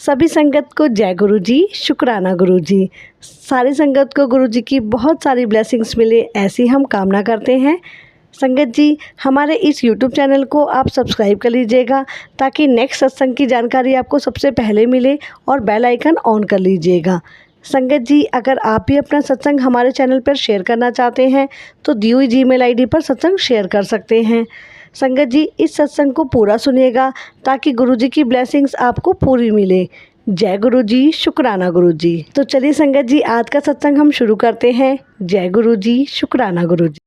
सभी संगत को जय गुरु जी, शुक्राना गुरु जी। सारी संगत को गुरु जी की बहुत सारी ब्लेसिंग्स मिले, ऐसी हम कामना करते हैं। संगत जी, हमारे इस YouTube चैनल को आप सब्सक्राइब कर लीजिएगा ताकि नेक्स्ट सत्संग की जानकारी आपको सबसे पहले मिले, और बेल आइकन ऑन कर लीजिएगा। संगत जी, अगर आप भी अपना सत्संग हमारे चैनल पर शेयर करना चाहते हैं तो दी हुई जीमेल आईडी पर सत्संग शेयर कर सकते हैं। संगत जी, इस सत्संग को पूरा सुनिएगा ताकि गुरु जी की ब्लेसिंग्स आपको पूरी मिले। जय गुरु जी, शुक्राना गुरु जी। तो चलिए संगत जी, आज का सत्संग हम शुरू करते हैं। जय गुरु जी, शुक्राना गुरु जी।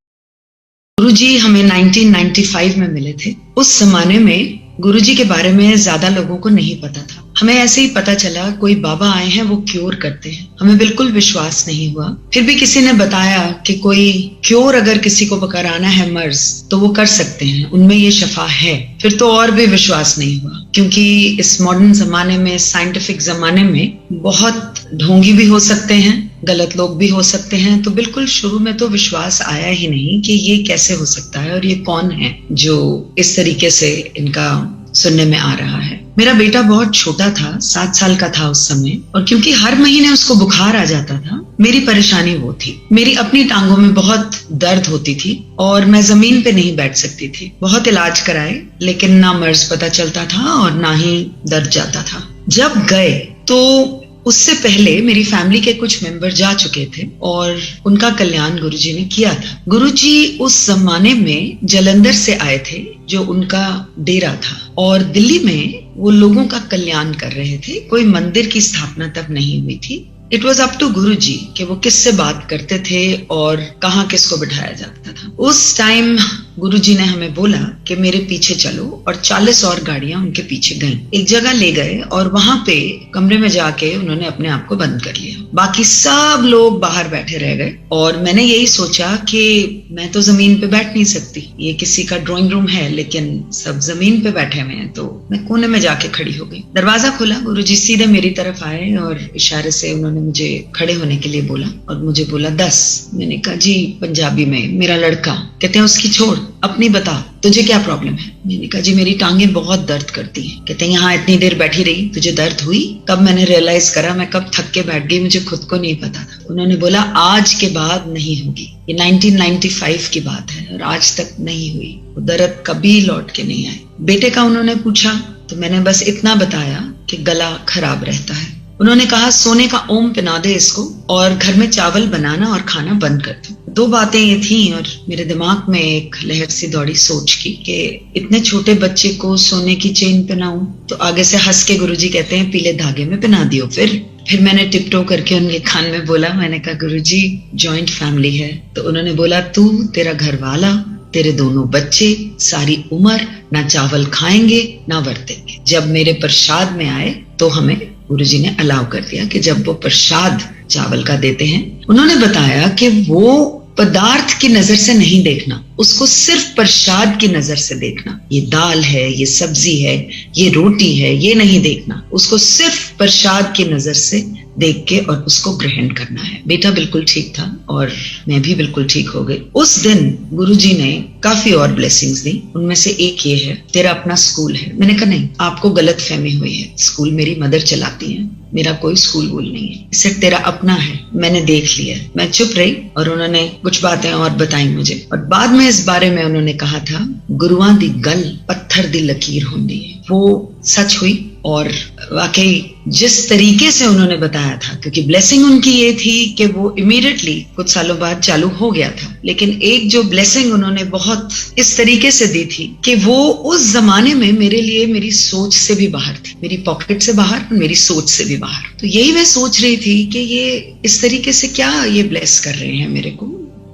गुरुजी हमें 1995 में मिले थे। उस जमाने में गुरुजी के बारे में ज्यादा लोगों को नहीं पता था। हमें ऐसे ही पता चला कोई बाबा आए हैं, वो क्योर करते हैं। हमें बिल्कुल विश्वास नहीं हुआ। फिर भी किसी ने बताया कि कोई क्योर अगर किसी को कराना है मर्ज, तो वो कर सकते हैं, उनमें ये शफा है। फिर तो और भी विश्वास नहीं हुआ, क्योंकि इस मॉडर्न जमाने में, साइंटिफिक जमाने में बहुत ढोंगी भी हो सकते हैं, गलत लोग भी हो सकते हैं। तो बिल्कुल शुरू में तो विश्वास आया ही नहीं कि ये कैसे हो सकता है और ये कौन है जो इस तरीके से इनका सुनने में आ रहा है। मेरा बेटा बहुत छोटा था, 7 साल का था उस समय, और क्योंकि हर महीने उसको बुखार आ जाता था, मेरी परेशानी वो थी। मेरी अपनी टांगों में बहुत दर्द होती थी और मैं जमीन पे नहीं बैठ सकती थी। बहुत इलाज कराए, लेकिन ना मर्ज पता चलता था और ना ही दर्द जाता था। जब गए तो उससे पहले मेरी फैमिली के कुछ मेंबर जा चुके थे और उनका कल्याण गुरुजी ने किया था। गुरुजी उस जमाने में जलंधर से आए थे, जो उनका डेरा था, और दिल्ली में वो लोगों का कल्याण कर रहे थे। कोई मंदिर की स्थापना तब नहीं हुई थी। इट वॉज अप टू गुरुजी कि वो किससे बात करते थे और कहाँ किसको बिठाया जाता था। उस टाइम गुरुजी ने हमें बोला कि मेरे पीछे चलो, और 40 और गाड़ियां उनके पीछे गईं। एक जगह ले गए और वहां पे कमरे में जाके उन्होंने अपने आप को बंद कर लिया। बाकी सब लोग बाहर बैठे रह गए, और मैंने यही सोचा कि मैं तो जमीन पे बैठ नहीं सकती, ये किसी का ड्राइंग रूम है, लेकिन सब जमीन पे बैठे हुए हैं, तो मैं कोने में जाके खड़ी हो गई। दरवाजा खुला, गुरुजी सीधे मेरी तरफ आए और इशारे से उन्होंने मुझे खड़े होने के लिए बोला, और मुझे बोला 10। मैंने कहा जी पंजाबी में, मेरा लड़का। कहते हैं उसकी छोड़, अपनी बता, तुझे क्या प्रॉब्लम है। मैंने कहा जी मेरी टांगें बहुत दर्द करती हैं। कहते हैं यहाँ इतनी देर बैठी रही, तुझे दर्द हुई? कब मैंने रियलाइज करा, मैं कब थक के बैठ गई, मुझे खुद को नहीं पता था। उन्होंने बोला आज के बाद नहीं होगी। ये 1995 की बात है और आज तक नहीं हुई। वो दर्द कभी लौट के नहीं आए। बेटे का उन्होंने पूछा तो मैंने बस इतना बताया कि गला खराब रहता है। उन्होंने कहा सोने का ओम पिना दे इसको, और घर में चावल बनाना और खाना बंद कर दो। 2 बातें ये थी, और मेरे दिमाग में एक लहर सी दौड़ी सोच की कि इतने छोटे बच्चे को सोने की चेन पहनाऊं। तो आगे से हंस के गुरुजी कहते हैं पीले धागे में पहना दियो। फिर मैंने टिपटो करके उनके कान में बोला, मैंने कहा गुरुजी जॉइंट फैमिली है। तो उन्होंने बोला तू, तेरा घर वाला, तेरे दोनों बच्चे, सारी उम्र ना चावल खाएंगे ना वर्तेंगे। जब मेरे प्रसाद में आए तो हमें गुरुजी ने अलाउ कर दिया कि जब वो प्रसाद चावल का देते हैं, उन्होंने बताया कि वो पदार्थ की नजर से नहीं देखना, उसको सिर्फ प्रसाद की नजर से देखना। ये दाल है, ये सब्जी है, ये रोटी है, ये नहीं देखना, उसको सिर्फ प्रसाद की नजर से देख के और उसको ग्रहण करना है। बेटा बिल्कुल ठीक था और मैं भी बिल्कुल ठीक हो गई। उस दिन गुरुजी ने काफी और ब्लेसिंग्स दी। उनमें से एक ये है, तेरा अपना स्कूल है। मैंने कहा नहीं, आपको गलत फहमी हुई है। स्कूल मेरी मदर चलाती है, मेरा कोई स्कूल वूल नहीं है, सिर्फ तेरा अपना है। मैंने देख लिया। मैं चुप रही और उन्होंने कुछ बातें और बताई मुझे, और बाद में इस बारे में उन्होंने कहा था गुरुआं दी गल पत्थर दी लकीर होंदी है। वो सच हुई, और वाकई जिस तरीके से उन्होंने बताया था, क्योंकि ब्लेसिंग उनकी ये थी कि वो इमीडिएटली कुछ सालों बाद चालू हो गया था, लेकिन एक जो ब्लेसिंग उन्होंने बहुत इस तरीके से दी थी कि वो उस जमाने में मेरे लिए मेरी सोच से भी बाहर थी, मेरी पॉकेट से बाहर, मेरी सोच से भी बाहर। तो यही मैं सोच रही थी कि ये इस तरीके से क्या ये ब्लेस कर रहे हैं मेरे को।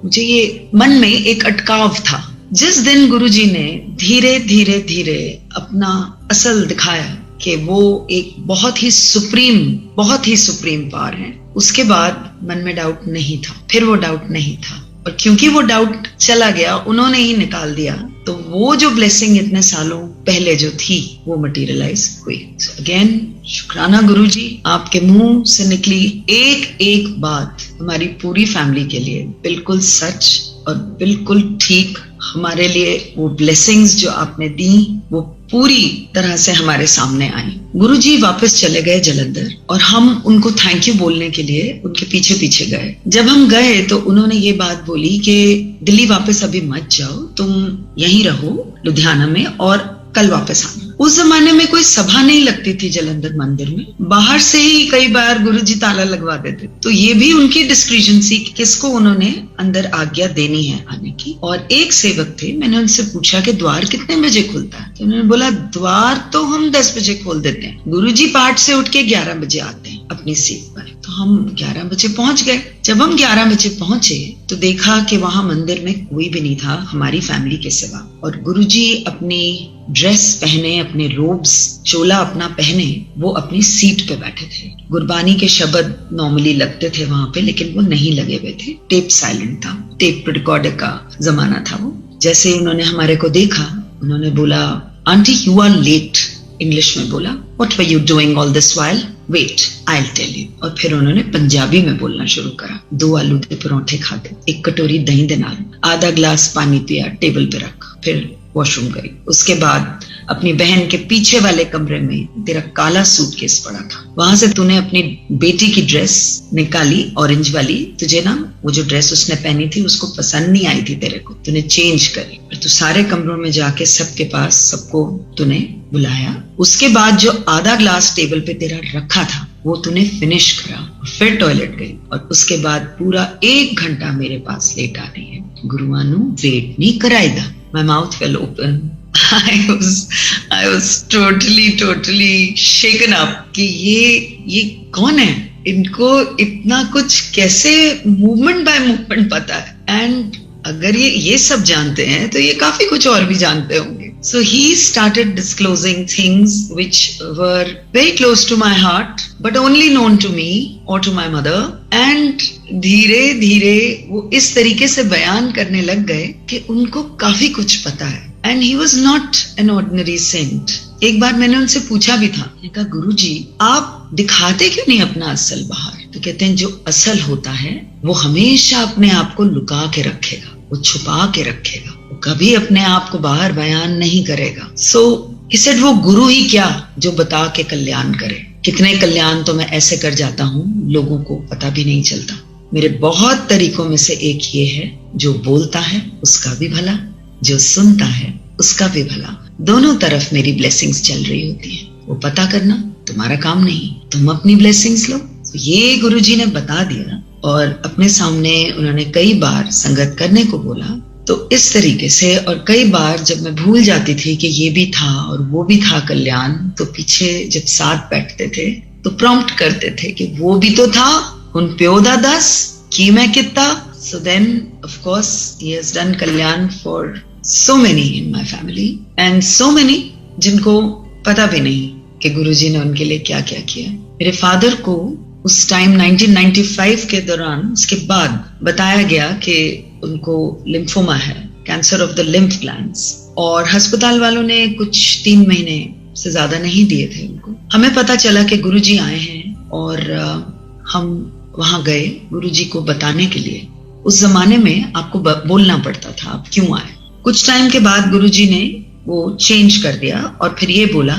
मुझे ये मन में एक अटकाव था। जिस दिन गुरुजी ने धीरे धीरे धीरे अपना असल दिखाया कि वो एक बहुत ही सुप्रीम पावर है, उसके बाद मन में डाउट नहीं था। फिर वो डाउट नहीं था, और क्योंकि वो डाउट चला गया, उन्होंने ही निकाल दिया, तो वो जो ब्लेसिंग इतने सालों पहले जो थी वो मटेरियलाइज हुई। अगेन शुक्राना गुरुजी, आपके मुंह से निकली एक बात हमारी पूरी फैमिली के लिए बिल्कुल सच और बिल्कुल ठीक। हमारे लिए वो ब्लेसिंग्स जो आपने दी वो पूरी तरह से हमारे सामने आई। गुरुजी वापस चले गए जलंधर और हम उनको थैंक यू बोलने के लिए उनके पीछे पीछे गए। जब हम गए तो उन्होंने ये बात बोली कि दिल्ली वापस अभी मत जाओ, तुम यहीं रहो लुधियाना में और कल वापस आना। उस जमाने में कोई सभा नहीं लगती थी जलंधर मंदिर में, बाहर से ही कई बार गुरुजी ताला लगवा देते। तो ये भी उनकी डिस्क्रिशन थी कि किसको उन्होंने अंदर आज्ञा देनी है आने की। और एक सेवक थे, मैंने उनसे पूछा कि द्वार कितने बजे खुलता है, तो उन्होंने बोला द्वार तो हम 10 बजे खोल देते हैं, गुरुजी पाठ से उठ के 11 बजे आते हैं अपनी सीट पर। तो हम 11 बजे पहुंच गए। जब हम 11 बजे पहुंचे तो देखा कि वहां मंदिर में कोई भी नहीं था हमारी फैमिली के सिवा, और गुरुजी अपनी ड्रेस पहने, अपने रोब्स, चोला अपना पहने, वो अपनी सीट पे बैठे थे। गुरबानी के शब्द नॉर्मली लगते थे वहां पे, लेकिन वो नहीं लगे हुए थे। टेप साइलेंट था, टेप रिकॉर्डर का जमाना था वो। जैसे ही उन्होंने हमारे को देखा, उन्होंने बोला, aunty you are late. English में बोला, what were you doing all this while, wait I will tell you. और फिर उन्होंने पंजाबी में बोलना शुरू करा। 2 आलू के परोंठे खाते, 1 कटोरी दही दे नाल, आधा ग्लास पानी पिया, टेबल पे रख, फिर वॉशरूम गई। उसके बाद अपनी बहन के पीछे वाले कमरे में तेरा काला सूटकेस पड़ा था, वहां से तूने अपनी बेटी की ड्रेस निकाली, ऑरेंज वाली। तुझे ना वो जो ड्रेस उसने पहनी थी उसको पसंद नहीं आई थी तेरे को, तूने चेंज करी। फिर तू सारे कमरों में जाके सबके पास सबको तूने बुलाया। उसके बाद जो आधा ग्लास टेबल पे तेरा रखा था वो तूने फिनिश करा, फिर टॉयलेट गई, और उसके बाद पूरा 1 घंटा मेरे पास लेट आ रही है। गुरुआनु वेट नहीं कराएगा। My mouth fell open. I was totally shaken up कि ये कौन है, इनको इतना कुछ कैसे मूवमेंट बाय मूवमेंट पता है। एंड अगर ये सब जानते हैं तो ये काफी कुछ और भी जानते होंगे। So he started disclosing things which were very close to my heart, but only known to me or to my mother. And धीरे धीरे वो इस तरीके से बयान करने लग गए कि उनको काफी कुछ पता है। And he was not an ordinary saint. एक बार मैंने उनसे पूछा भी था, मैंने कहा गुरुजी आप दिखाते क्यों नहीं अपना असल बाहर? तो कहते हैं जो असल होता है वो हमेशा अपने आप को लुका के रखेगा, वो छुपा के रखेगा, वो कभी अपने आप को बाहर बयान नहीं करेगा। So he said वो गुरु ही क्या जो बता के कल्याण करे। कितने कल्याण तो मैं ऐसे कर जाता हूँ, लोगों को पता भी नहीं चलता। मेरे बहुत तरीकों में से एक ये है, जो बोलता है उसका भी भला, जो सुनता है उसका भी भला, दोनों तरफ मेरी ब्लेसिंग्स चल रही होती है। वो पता करना तुम्हारा काम नहीं, तुम अपनी ब्लेसिंग्स लो। तो ये गुरुजी ने बता दिया, और अपने सामने उन्होंने कई बार संगत करने को बोला। तो इस तरीके से, और कई बार जब मैं भूल जाती थी कि ये भी था और वो भी था कल्याण, तो पीछे जब साथ बैठते थे तो प्रॉम्प्ट करते थे कि वो भी तो था, उन प्यो दा दस की मैं कितना। So then of course he has done कल्याण for so many in my family and so many जिनको पता भी नहीं कि गुरुजी ने उनके लिए क्या क्या किया। मेरे फादर को उस टाइम 1995 के दौरान, उसके बाद बताया गया कि उनको लिम्फोमा है, cancer of the lymph glands, और अस्पताल वालों ने कुछ 3 महीने से ज्यादा नहीं दिए थे उनको। हमें पता चला कि गुरुजी आए हैं और हम वहां गए गुरुजी को बताने के लिए। उस जमाने में आपको बोलना पड़ता था आप क्यों आए। कुछ टाइम के बाद गुरुजी ने वो चेंज कर दिया और फिर ये बोला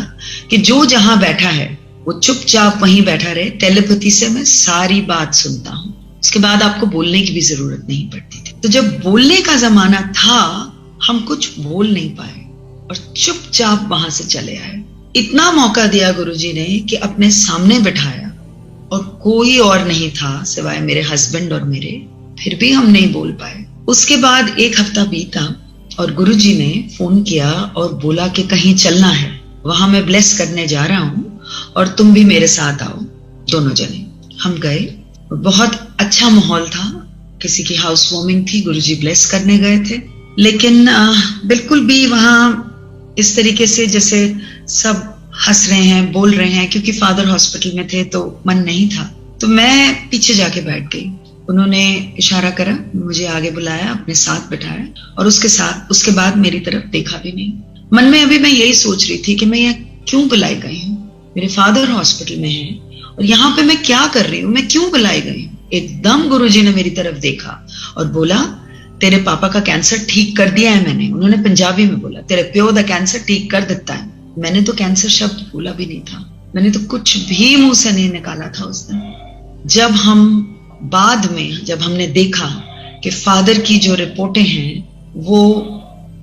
कि जो जहां बैठा है वो चुपचाप वहीं बैठा रहे, टेलीपैथी से मैं सारी बात सुनता हूँ। उसके बाद आपको बोलने की भी जरूरत नहीं पड़ती थी। तो जब बोलने का जमाना था हम कुछ बोल नहीं पाए और चुपचाप वहां से चले आए। इतना मौका दिया गुरुजी ने कि अपने सामने बिठाया और कोई और नहीं था सिवाय मेरे हस्बैंड और मेरे, फिर भी हम नहीं बोल पाए। उसके बाद 1 हफ्ता बीता और गुरुजी ने फोन किया और बोला कि कहीं चलना है, वहां मैं ब्लेस करने जा रहा हूं और तुम भी मेरे साथ आओ। दोनों जने हम गए, बहुत अच्छा माहौल था, किसी की हाउस वार्मिंग थी, गुरुजी ब्लेस करने गए थे। लेकिन बिल्कुल भी वहां इस तरीके से जैसे सब हंस रहे हैं, बोल रहे हैं, क्योंकि फादर हॉस्पिटल में थे तो मन नहीं था। तो मैं पीछे जाके बैठ गई। उन्होंने इशारा करा, मुझे आगे बुलाया, अपने साथ बिठाया और उसके बाद मेरी तरफ देखा भी नहीं। मन में अभी मैं यही सोच रही थी कि मैं यहाँ क्यों बुलाई गई हूँ, मेरे फादर हॉस्पिटल में हैं और यहाँ पे मैं क्या कर रही हूँ, मैं क्यों बुलाई गई हूँ। एकदम गुरुजी ने मेरी तरफ देखा और बोला तेरे पापा का कैंसर ठीक कर दिया है मैंने। उन्होंने पंजाबी में बोला तेरे प्यो दा कैंसर ठीक कर दिता है। मैंने तो कैंसर शब्द बोला भी नहीं था, मैंने तो कुछ भी मुंह से नहीं निकाला था उस दिन। जब हमने देखा कि फादर की जो रिपोर्टें हैं वो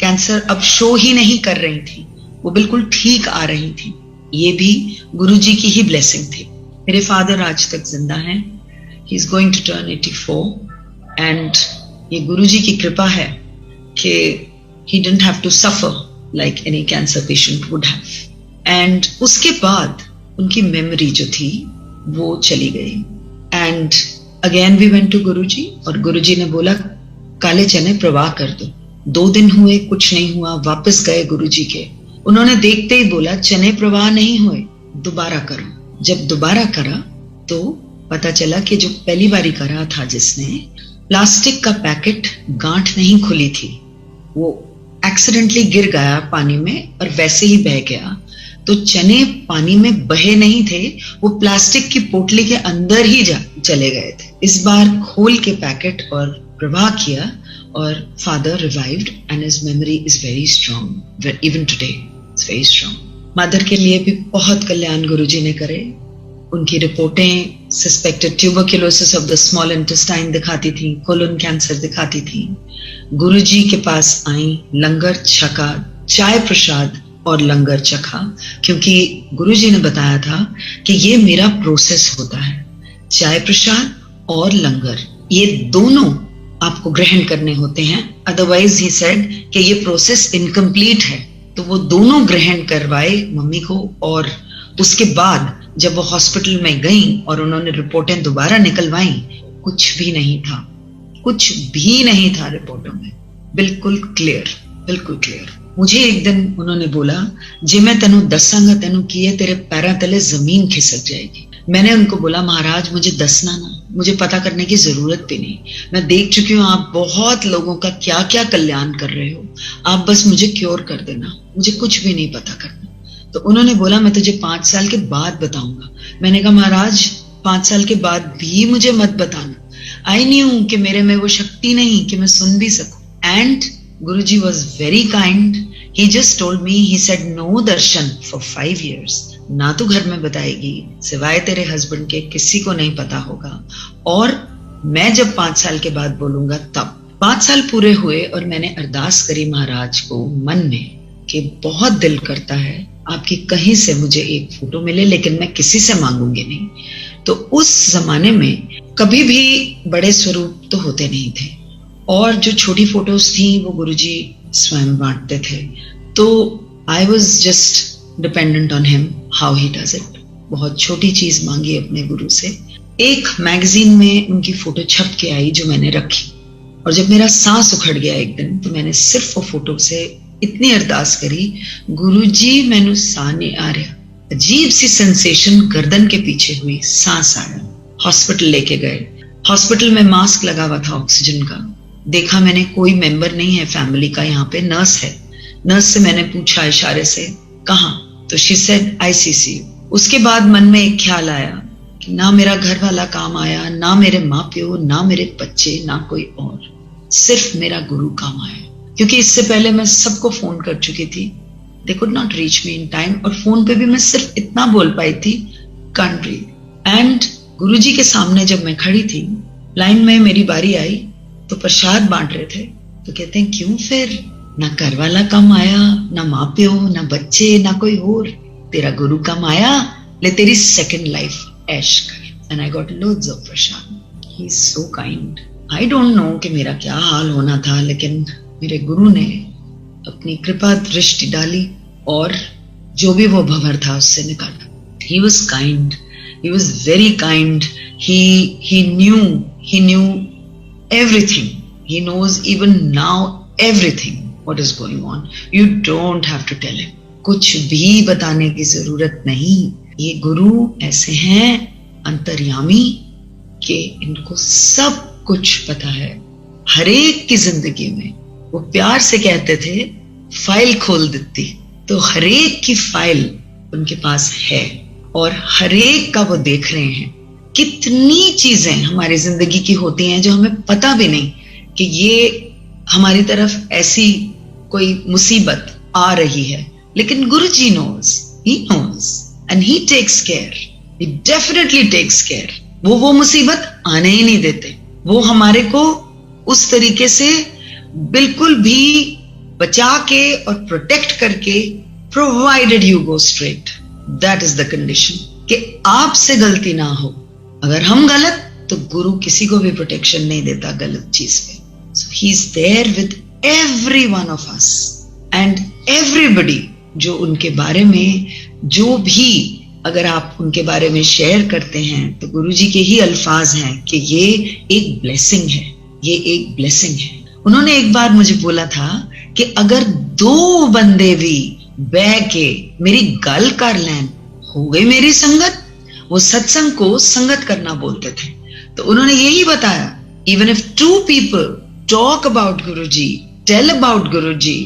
कैंसर अब शो ही नहीं कर रही थी, वो बिल्कुल ठीक आ रही थी, ये भी गुरुजी की ही ब्लेसिंग थी। मेरे फादर आज तक जिंदा हैं, he is going to turn 84 and ये गुरुजी की कृपा है कि he didn't have to suffer like any cancer patient would have. And उसके बाद उनकी मेमोरी जो थी वो चली गई। And again we went to गुरुजी और गुरुजी ने बोला काले चने प्रवाह कर दो। 2 दिन हुए, कुछ नहीं हुआ, वापस गए गुरुजी के, उन्होंने देखते ही बोला चने प्रवाह नहीं हुए, दोबारा करो। जब दोबारा करा तो पता चला कि जो पहली बारी करा था जिसने, प्लास्टिक का पैकेट गांठ नहीं खुली थी, वो एक्सीडेंटली गिर गया पानी में और वैसे ही बह गया। तो चने पानी में बहे नहीं थे, वो प्लास्टिक की पोटली के अंदर ही चले गए थे। इस बार खोल के पैकेट और प्रवाह किया और father revived and his memory is very strong, even today it's very strong. Mother के लिए भी बहुत कल्याण गुरुजी ने करे। उनकी रिपोर्टें suspected tuberculosis of the small intestine दिखाती थी, कोलन कैंसर दिखाती थी। गुरुजी के पास आई, लंगर छका, चाय प्रसाद और लंगर चखा, क्योंकि गुरुजी ने बताया था कि ये मेरा प्रोसेस होता है, चाय प्रसाद और लंगर ये दोनों आपको ग्रहण करने होते हैं, अदरवाइज ही सेड कि ये प्रोसेस इनकम्प्लीट है। तो वो दोनों ग्रहण करवाए मम्मी को, और उसके बाद जब वो हॉस्पिटल में गई और उन्होंने रिपोर्टें दोबारा निकलवाई, कुछ भी नहीं था, कुछ भी नहीं था रिपोर्टों में, बिल्कुल क्लियर, बिल्कुल क्लियर। मुझे एक दिन उन्होंने बोला जे मैं तेनू दसांगा तेनू किए तेरे पैरों तले जमीन खिसक जाएगी। मैंने उनको बोला महाराज मुझे दसना ना, मुझे पता करने की जरूरत भी नहीं, मैं देख चुकी हूँ आप बहुत लोगों का क्या क्या कल्याण कर रहे हो, आप बस मुझे क्योर कर देना, मुझे कुछ भी नहीं पता करना। तो उन्होंने बोला मैं तुझे 5 साल के बाद बताऊंगा। मैंने कहा महाराज 5 साल के बाद भी मुझे मत बताना, आई न्यू कि मेरे में वो शक्ति नहीं कि मैं सुन भी सकूं। And Guruji was very kind, he just told me, he said no darshan for 5 years, ना तो घर में बताएगी, सिवाय तेरे हस्बैंड के किसी को नहीं पता होगा, और मैं जब 5 साल के बाद बोलूंगा तब। 5 साल पूरे हुए और मैंने अरदास करी महाराज को मन में कि बहुत दिल करता है आपकी कहीं से मुझे एक फोटो मिले, लेकिन मैं किसी से मांगूंगी नहीं। तो उस जमाने में कभी भी बड़े स्वरूप तो होते नहीं थे, और जो छोटी फोटोज थी वो गुरुजी स्वयं बांटते थे। तो I was just dependent on him, how he does it. बहुत छोटी चीज मांगी अपने गुरु से। एक मैगजीन में उनकी फोटो छप के आई जो मैंने रखी, और जब मेरा सांस उखड़ गया एक दिन, तो मैंने सिर्फ वो फोटो से इतनी अरदास करी, गुरुजी मैनू साह नहीं आ रहा। अजीब सी सेंसेशन गर्दन के पीछे हुई, सांस आया। हॉस्पिटल लेके गए, हॉस्पिटल में मास्क लगा हुआ था ऑक्सीजन का। देखा मैंने कोई मेंबर नहीं है फैमिली का, यहाँ पे नर्स है। नर्स से मैंने पूछा इशारे से कहाँ, तो शी सेड ICCU। उसके बाद मन में एक ख्याल आया कि ना मेरा घर वाला काम आया, ना मेरे माँ प्यो, ना मेरे बच्चे, ना कोई और, सिर्फ मेरा गुरु काम आया। क्योंकि इससे पहले मैं सबको फोन कर चुकी थी, they could not reach me in time, और फोन पे भी मैं सिर्फ इतना बोल पाई थी, कांट ब्रीथ। एंड गुरुजी के सामने जब मैं खड़ी थी, लाइन में मेरी बारी आई, तो प्रसाद बांट रहे थे, तो कहते हैं क्यों फिर, ना घर वाला कम आया, ना माँ प्यो, ना बच्चे, ना कोई और, तेरा गुरु कम आया, ले तेरी सेकंड लाइफ ऐश कर। And I got loads of Prasad. He is so kind. I don't know कि मेरा क्या हाल होना था, लेकिन मेरे गुरु ने अपनी कृपा दृष्टि डाली और जो भी वो भंवर था उससे निकाला। He was kind, he was very kind, he knew everything, he knows even now everything what is going on. You don't have to tell him, कुछ भी बताने की जरूरत नहीं। ये गुरु ऐसे हैं अंतर्यामी कि इनको सब कुछ पता है। हर एक की जिंदगी में वो प्यार से कहते थे फाइल खोल देती, तो हर एक की फाइल उनके पास है और हर एक का वो देख रहे हैं। कितनी चीजें हमारी जिंदगी की होती हैं जो हमें पता भी नहीं कि ये हमारी तरफ ऐसी कोई मुसीबत आ रही है, लेकिन गुरुजी knows, he knows and he takes care, he definitely takes care. वो मुसीबत आने ही नहीं देते, वो हमारे को उस तरीके से बिल्कुल भी बचा के और प्रोटेक्ट करके, provided you go straight, that is the condition, कि आपसे गलती ना हो. अगर हम गलत, तो गुरु किसी को भी प्रोटेक्शन नहीं देता गलत चीज पे. So he is there with every one of us and everybody. जो उनके बारे में जो भी अगर आप उनके बारे में शेयर करते हैं, तो गुरुजी के ही अल्फाज हैं कि ये एक ब्लेसिंग है, ये एक ब्लेसिंग है. उन्होंने एक बार मुझे बोला था कि अगर 2 बंदे भी बह के मेरी गल कर लें, हो गई मेरी संगत. वो सत्संग को संगत करना बोलते थे. तो उन्होंने यही बताया, even if 2 people talk about Guruji, tell about Guruji,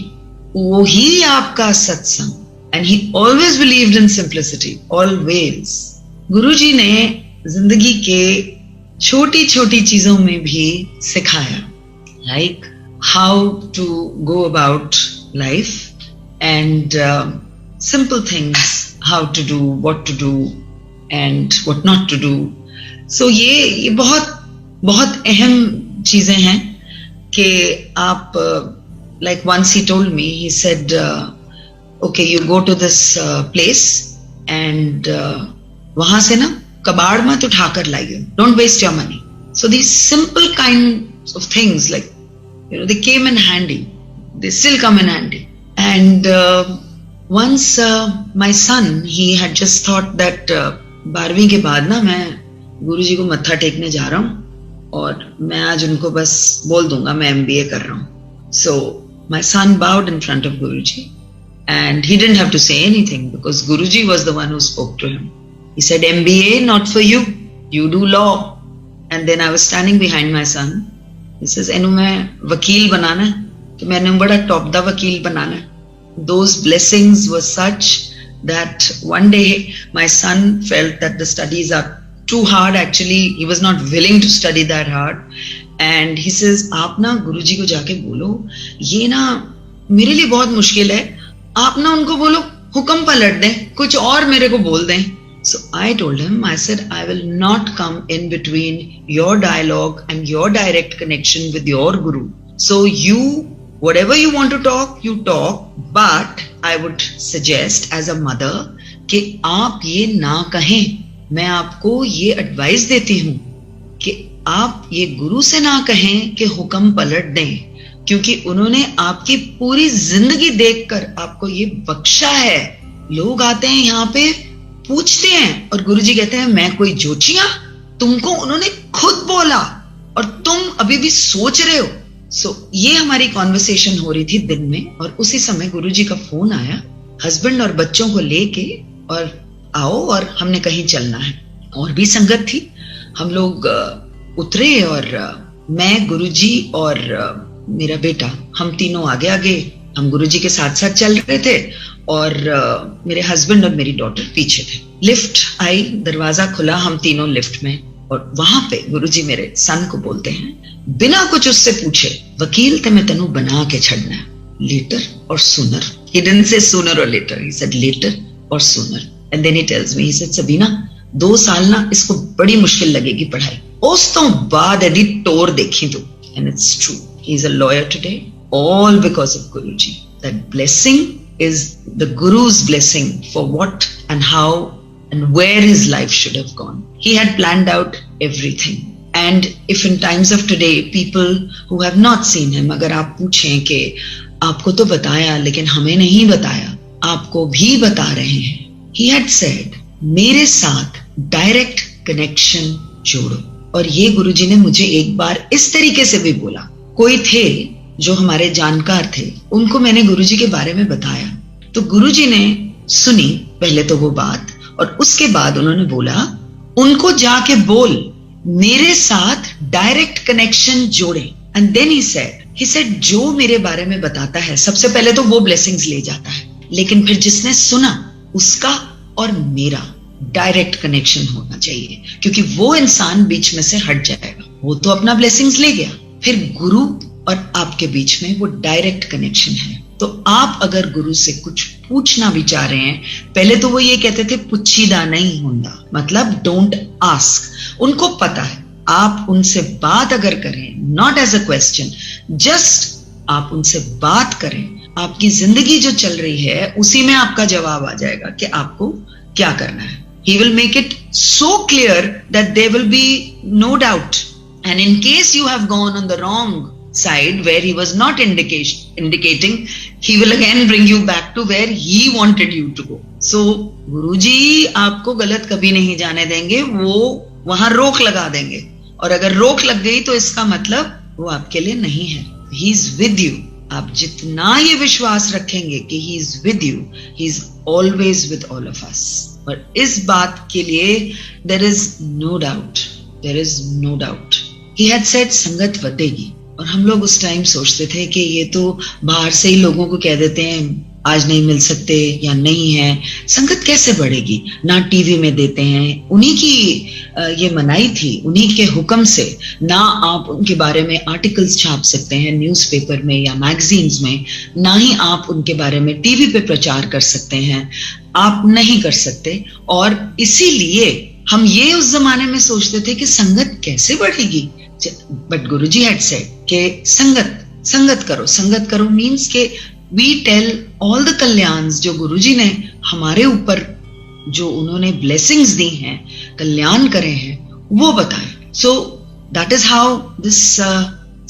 वो ही आपका satsang. And he always believed in simplicity, always. Guruji ने जिंदगी के छोटी छोटी चीजों में भी सिखाया, like how to go about life and simple things, how to do, what to do and what not to do. So ये बहुत बहुत अहम चीजें हैं कि आप like once he told me, he said okay, you go to this place and वहां से ना कबाड़ मत उठा कर लाइए, don't waste your money. So these simple kinds of things, like, you know, they came in handy, they still come in handy. And once my son, he had just thought that 12वीं के बाद ना मैं गुरुजी को मत्था टेकने जा रहा हूँ और मैं आज उनको बस बोल दूंगा मैं MBA कर रहा हूँ. So my son bowed in front of Guruji and he didn't have to say anything because Guruji was the one who spoke to him. He said, MBA not for you, you do law. And then I was standing behind my son. He says, एनु मैं वकील बनाना है, तो मैंने बड़ा top दा वकील बनाना है. Those blessings were such that one day my son felt that the studies are too hard. Actually, he was not willing to study that hard. And he says, आप ना गुरुजी को जाके बोलो, ये ना मेरे लिए बहुत मुश्किल है, आप ना उनको बोलो हुक्म पलट दें, कुछ और मेरे को बोल दें. So I told him, I said, I will not come in between your dialogue and your direct connection with your guru. So you, whatever you want to talk, you talk, but I would suggest as a mother कि आप ये ना कहें. मैं आपको ये advice देती हूँ कि आप ये गुरु से ना कहें कि हुक्म पलट दें, क्योंकि उन्होंने आपकी पूरी जिंदगी देखकर आपको ये बख्शा है. लोग आते हैं यहाँ पे, पूछते हैं और गुरुजी कहते हैं मैं कोई जोचिया, तुमको उन्होंने खुद बोला और तुम अभी भी सोच रहे हो. सो ये हमारी कॉन्वर्सेशन हो रही थी दिन में, और उसी समय गुरुजी का फोन आया, हस्बैंड और बच्चों को लेके, और आओ और हमने कहीं चलना है. और भी संगत थी, हम लोग उतरे और मैं, गुरुजी और मेरा बेटा, हम तीनों आगे आगे, हम गुरुजी के साथ साथ चल रहे थे और मेरे हस्बैंड और मेरी डॉटर पीछे थे. लिफ्ट आई, दरवाजा खुला, हम तीनों लिफ्ट में, और वहां पे गुरुजी मेरे सन को बोलते हैं बिना कुछ उससे पूछे, वकील ते मैं तेनू बना के छड़ना है, लेटर और sooner. He didn't say sooner or later, he said later or sooner. And then he tells me, he said, Sabina 2 साल ना इसको बड़ी मुश्किल लगेगी पढ़ाई, उस तो बाद यदि टोर देखी तू. And it's true, he is a lawyer today, all because of Guruji. That blessing is the Guru's blessing for what and how and where his life should have gone. He had planned out everything. And if in times of today people who have not seen him, अगर आप पूछें कि आपको तो बताया लेकिन हमें नहीं बताया, आपको भी बता रहे हैं. He had said, मेरे साथ डायरेक्ट कनेक्शन जोड़ो. और ये गुरुजी ने मुझे एक बार इस तरीके से भी बोला. कोई थे जो हमारे जानकार थे, उनको मैंने गुरुजी के बारे में बताया, तो गुरुजी ने सुनी पहले तो वो बात, और उसके बाद उन्होंने बोला उनको जाके बोल मेरे साथ डायरेक्ट कनेक्शन जोड़े. एंड देन ही सेड जो मेरे बारे में बताता है सबसे पहले तो वो ब्लेसिंग्स ले जाता है, लेकिन फिर जिसने सुना उसका और मेरा डायरेक्ट कनेक्शन होना चाहिए, क्योंकि वो इंसान बीच में से हट जाएगा. वो तो अपना ब्लेसिंग्स ले गया, फिर गुरु और आपके बीच में वो डायरेक्ट कनेक्शन है. तो आप अगर गुरु से कुछ पूछना भी चाह रहे हैं, पहले तो वो ये कहते थे पुछीदा नहीं होंदा, मतलब डोंट आस्क। उनको पता है आप उनसे बात अगर करें, not as a question, just आप उनसे बात करें, आपकी जिंदगी जो चल रही है उसी में आपका जवाब आ जाएगा कि आपको क्या करना है। He will make it so clear that there will be no doubt. And in case you have gone on the wrong side where he was not indicating, he will again bring you back to where he wanted you to go. So गुरुजी आपको गलत कभी नहीं जाने देंगे, वो वहां रोक लगा देंगे, और अगर रोक लग गई तो इसका मतलब वो आपके लिए नहीं है। He is with you. आप जितना ये विश्वास रखेंगे कि he is with you, he is always with all of us. और इस बात के लिए there is no doubt, there is no doubt. He had said संगत बढ़ेगी, और हम लोग उस टाइम सोचते थे कि ये तो बाहर से ही लोगों को कह देते हैं आज नहीं मिल सकते या नहीं है, संगत कैसे बढ़ेगी, ना टीवी में देते हैं, उन्हीं की ये मनाही थी, उन्हीं के हुक्म से ना आप उनके बारे में आर्टिकल्स छाप सकते हैं न्यूज़पेपर में या मैगजीन्स में, ना ही आप उनके बारे में टीवी पे प्रचार कर सकते हैं, आप नहीं कर सकते। और इसीलिए हम ये उस जमाने में सोचते थे कि संगत कैसे बढ़ेगी। बट गुरुजी हैड सेड कि संगत करो मीन्स के वी टेल ऑल द कल्याण्स जो गुरुजी ने हमारे ऊपर, जो उन्होंने ब्लेसिंग्स दी हैं, कल्याण करे हैं, वो बताएं। So that is how this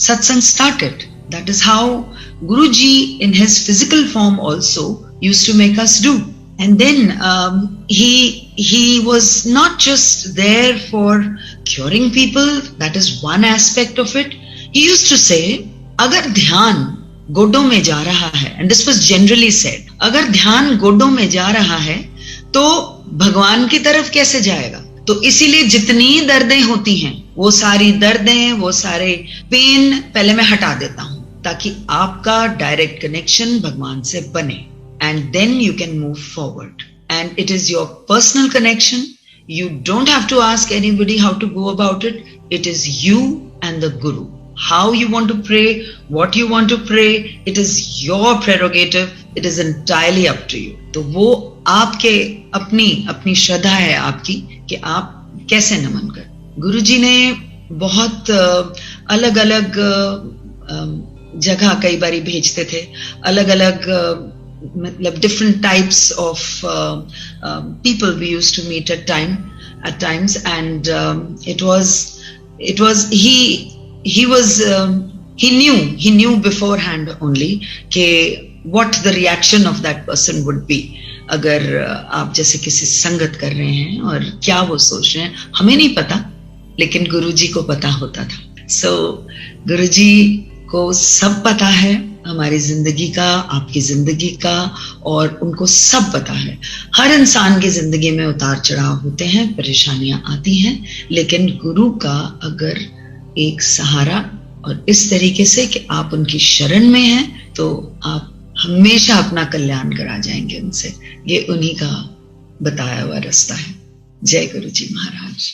satsang started, that is how Guruji in his physical form also used to make us do. And then he was not just there for curing people, that is one aspect of it. He used to say, अगर ध्यान गोडों में जा रहा है, and this was generally said, अगर ध्यान गोडों में जा रहा है तो भगवान की तरफ कैसे जाएगा। तो इसीलिए जितनी दर्दें होती हैं, वो सारी दर्दें, वो सारे पेन पहले मैं हटा देता हूं, ताकि आपका डायरेक्ट कनेक्शन भगवान से बने। And then you can move forward. And it is your personal connection. You don't have to ask anybody how to go about it. It is you and the Guru. How you want to pray, what you want to pray, it is your prerogative. It is entirely up to you. तो वो आपके अपनी श्रद्धा है आपकी कि आप कैसे नमन कर। गुरुजी ने बहुत अलग अलग जगह कई बारी भेजते थे, अलग अलग मतलब different types of people we used to meet at times, and he knew beforehand only कि what the reaction of that person would be। अगर आप जैसे किसी संगत कर रहे हैं और क्या वो सोच रहे हैं, हमें नहीं पता, लेकिन गुरुजी को पता होता था। So गुरुजी को सब पता है, हमारी जिंदगी का, आपकी जिंदगी का, और उनको सब पता है। हर इंसान की जिंदगी में उतार चढ़ाव होते हैं, परेशानियां आती हैं, लेकिन गुरु का अगर एक सहारा और इस तरीके से कि आप उनकी शरण में हैं, तो आप हमेशा अपना कल्याण करा जाएंगे उनसे। ये उन्हीं का बताया हुआ रास्ता है। जय गुरु जी महाराज।